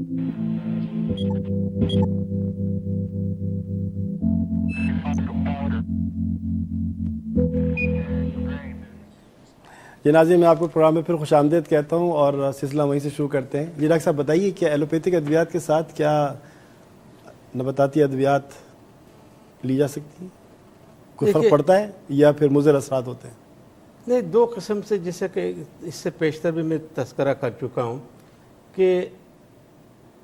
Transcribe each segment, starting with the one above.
جی ناظرین، میں آپ کو پروگرام میں پھر خوش آمدید کہتا ہوں اور سلسلہ وہیں سے شروع کرتے ہیں۔ جی ڈاکٹر صاحب بتائیے کہ ایلوپیتھک ادویات کے ساتھ کیا نباتاتی ادویات لی جا سکتی ہیں؟ کوئی فرق پڑتا ہے یا پھر مضر اثرات ہوتے ہیں؟ نہیں، دو قسم سے، جیسے کہ اس سے پیشتر بھی میں تذکرہ کر چکا ہوں کہ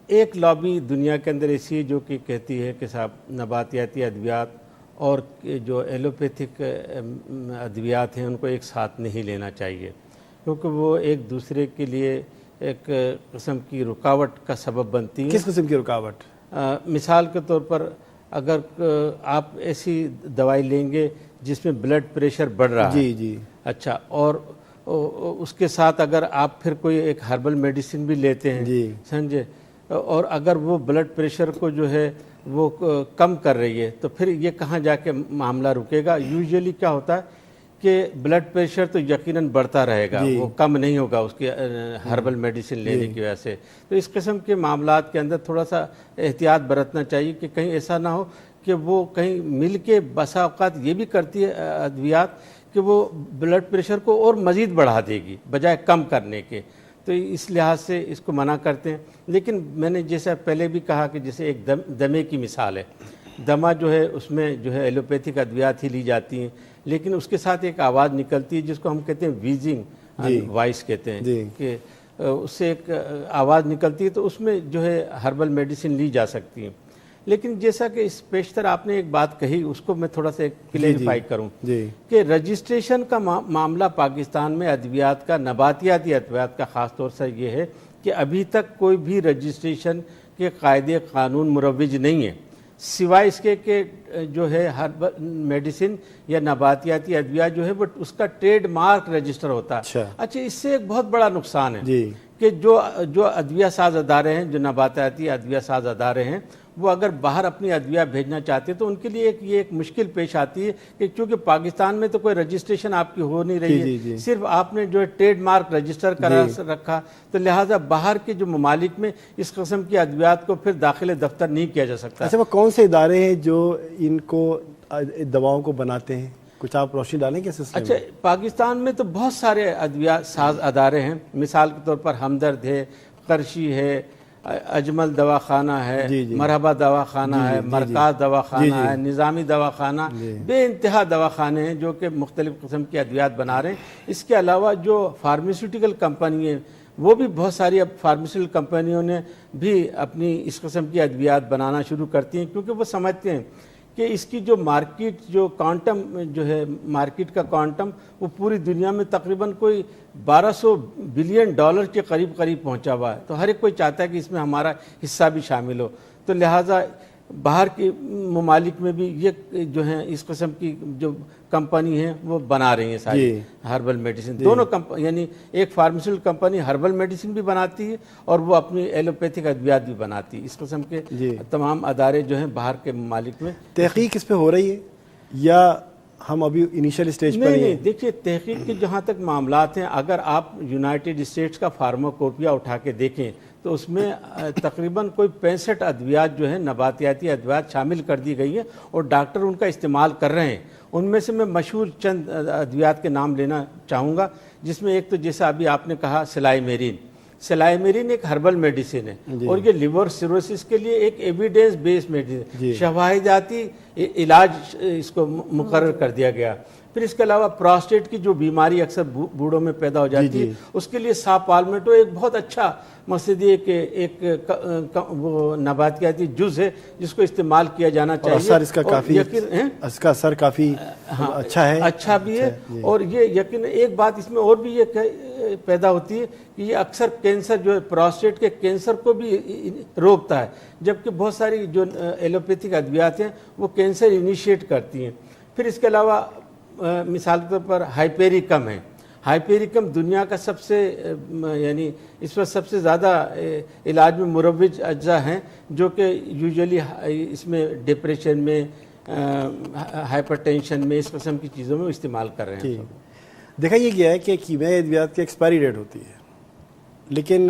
ایک لابی دنیا کے اندر ایسی ہے جو کہ کہتی ہے کہ صاحب نباتیاتی ادویات اور جو ایلوپیتھک ادویات ہیں ان کو ایک ساتھ نہیں لینا چاہیے، کیونکہ وہ ایک دوسرے کے لیے ایک قسم کی رکاوٹ کا سبب بنتی ہیں۔ کس قسم کی رکاوٹ؟ مثال کے طور پر اگر آپ ایسی دوائی لیں گے جس میں بلڈ پریشر بڑھ رہا ہے، جی اچھا، اور اس کے ساتھ اگر آپ پھر کوئی ایک ہربل میڈیسن بھی لیتے ہیں، جی سمجھے، اور اگر وہ بلڈ پریشر کو جو ہے وہ کم کر رہی ہے تو پھر یہ کہاں جا کے معاملہ رکے گا؟ یوزلی کیا ہوتا ہے کہ بلڈ پریشر تو یقیناً بڑھتا رہے گا، وہ کم نہیں ہوگا اس کی ہربل میڈیسن لینے کی وجہ سے۔ تو اس قسم کے معاملات کے اندر تھوڑا سا احتیاط برتنا چاہیے کہ کہیں ایسا نہ ہو کہ وہ کہیں مل کے بسا اوقات یہ بھی کرتی ہے ادویات کہ وہ بلڈ پریشر کو اور مزید بڑھا دے گی بجائے کم کرنے کے، تو اس لحاظ سے اس کو منع کرتے ہیں۔ لیکن میں نے جیسا پہلے بھی کہا کہ جیسے ایک دمے کی مثال ہے، دمہ جو ہے اس میں جو ہے ایلوپیتھک ادویات ہی لی جاتی ہیں، لیکن اس کے ساتھ ایک آواز نکلتی ہے جس کو ہم کہتے ہیں ویزنگ وائس کہتے ہیں، کہ اس سے ایک آواز نکلتی ہے، تو اس میں جو ہے ہربل میڈیسن لی جا سکتی ہیں۔ لیکن جیسا کہ اس پیشتر آپ نے ایک بات کہی، اس کو میں تھوڑا سا کلیریفائی کروں کہ رجسٹریشن کا معاملہ پاکستان میں ادویات کا، نباتیاتی ادویات کا خاص طور سے یہ ہے کہ ابھی تک کوئی بھی رجسٹریشن کے قاعدے قانون مروج نہیں ہے، سوائے اس کے کہ جو ہے ہربل میڈیسن یا نباتیاتی ادویات جو ہے وہ اس کا ٹریڈ مارک رجسٹر ہوتا ہے۔ اچھا، اس سے ایک بہت بڑا نقصان ہے کہ جو ادویہ ساز ادارے ہیں، جو نباتیاتی ادویہ ساز ادارے ہیں، وہ اگر باہر اپنی ادویہ بھیجنا چاہتے ہیں تو ان کے لیے ایک مشکل پیش آتی ہے کہ چونکہ پاکستان میں تو کوئی رجسٹریشن آپ کی ہو نہیں رہی ہے، صرف آپ نے جو ہے ٹریڈ مارک رجسٹر کرا رکھا، تو لہٰذا باہر کے جو ممالک میں اس قسم کی ادویات کو پھر داخل دفتر نہیں کیا جا سکتا۔ اچھا، وہ کون سے ادارے ہیں جو ان کو دواؤں کو بناتے ہیں؟ کچھ آپ روشنی ڈالیں گے سلسلے میں؟ اچھا، پاکستان میں تو بہت سارے ادویہ ساز ادارے ہیں، مثال کے طور پر ہمدرد ہے، قرشی ہے، اجمل دواخانہ ہے، مرحبا دواخانہ ہے، مرکز دواخانہ ہے، نظامی دواخانہ، بے انتہا دواخانے ہیں جو کہ مختلف قسم کی ادویات بنا رہے ہیں۔ اس کے علاوہ جو فارماسیوٹیکل کمپنی ہیں، وہ بھی بہت ساری اب فارماسیوٹیکل کمپنیوں نے بھی اپنی اس قسم کی ادویات بنانا شروع کرتی ہیں، کیونکہ وہ سمجھتے ہیں کہ اس کی جو مارکیٹ، جو کوانٹم جو ہے مارکیٹ کا کوانٹم، وہ پوری دنیا میں تقریباً کوئی 1200 بلین ڈالر کے قریب پہنچا ہوا ہے، تو ہر ایک کوئی چاہتا ہے کہ اس میں ہمارا حصہ بھی شامل ہو، تو لہٰذا باہر کے ممالک میں بھی یہ جو ہیں اس قسم کی جو کمپنی ہیں وہ بنا رہی ہیں ساری ہربل میڈیسن، دونوں یعنی ایک فارماسیوٹیکل کمپنی ہربل میڈیسن بھی بناتی ہے اور وہ اپنی ایلوپیتھک ادویات بھی بناتی ہے۔ اس قسم کے تمام ادارے جو ہیں باہر کے ممالک میں۔ تحقیق اس پہ ہو رہی ہے یا ہم ابھی انیشل اسٹیج پر نہیں، دیکھیے تحقیق کے جہاں تک معاملات ہیں، اگر آپ یونائٹڈ اسٹیٹس کا فارماکوپیا اٹھا کے دیکھیں تو اس میں تقریباً کوئی 65 ادویات جو ہیں نباتیاتی ادویات شامل کر دی گئی ہیں اور ڈاکٹر ان کا استعمال کر رہے ہیں۔ ان میں سے میں مشہور چند ادویات کے نام لینا چاہوں گا، جس میں ایک تو جیسا ابھی آپ نے کہا سلائمیرین ایک ہربل میڈیسن ہے اور یہ لیور سیروسس کے لیے ایک ایویڈنس بیس میڈیسن، شواہداتی علاج اس کو مقرر کر دیا گیا۔ پھر اس کے علاوہ پراسٹیٹ کی جو بیماری اکثر بوڑھوں میں پیدا ہو جاتی ہے، اس کے لیے ساپالمیٹو ایک بہت اچھا مقصد یہ کہ ایک وہ نباتیاتی جز ہے جس کو استعمال کیا جانا چاہیے، اثر اس کا کافی اچھا ہے، اچھا بھی ہے۔ اور یہ یقین ایک بات اس میں اور بھی یہ پیدا ہوتی ہے کہ یہ اکثر کینسر جو ہے پراسٹیٹ کے کینسر کو بھی روکتا ہے، جبکہ بہت ساری جو ایلوپیتھک ادویات ہیں وہ کینسر انیشیٹ کرتی ہیں۔ پھر اس کے علاوہ مثال کے طور پر ہائپیریکم ہے، ہائپیریکم دنیا کا سب سے یعنی اس وقت سب سے زیادہ علاج میں مروج اجزاء ہیں جو کہ یوزلی اس میں ڈپریشن میں، ہائپر ٹینشن میں، اس قسم کی چیزوں میں استعمال کر رہے ہیں۔ دیکھا یہ گیا ہے کہ کیمیائی ادویات کی ایکسپائری ڈیٹ ہوتی ہے، لیکن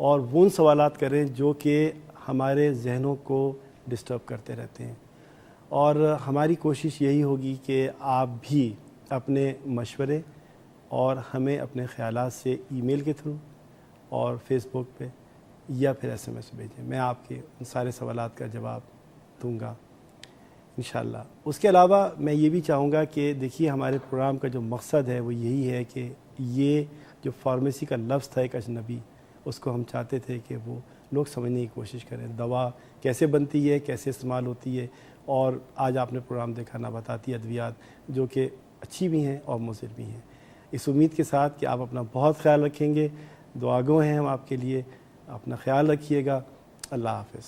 اور وہ ان سوالات کریں جو کہ ہمارے ذہنوں کو ڈسٹرب کرتے رہتے ہیں. اور ہماری کوشش یہی ہوگی کہ آپ بھی اپنے مشورے اور ہمیں اپنے خیالات سے ای میل کے تھرو اور فیس بک پہ یا پھر SMS بھیجیں. میں آپ کے ان سارے سوالات کا جواب دوں گا انشاءاللہ. اس کے علاوہ میں یہ بھی چاہوں گا کہ دیکھیے ہمارے پروگرام کا جو مقصد ہے وہ یہی ہے کہ یہ جو فارمیسی کا لفظ تھا ایک اجنبی، اس کو ہم چاہتے تھے کہ وہ لوگ سمجھنے کی کوشش کریں. دوا کیسے بنتی ہے، کیسے استعمال ہوتی ہے، اور آج آپ نے پروگرام دیکھا نباتاتی ادویات جو کہ اچھی بھی ہیں اور مضر بھی ہیں. اس امید کے ساتھ کہ آپ اپنا بہت خیال رکھیں گے. دعا گو ہیں ہم آپ کے لیے. اپنا خیال رکھیے گا. اللہ حافظ.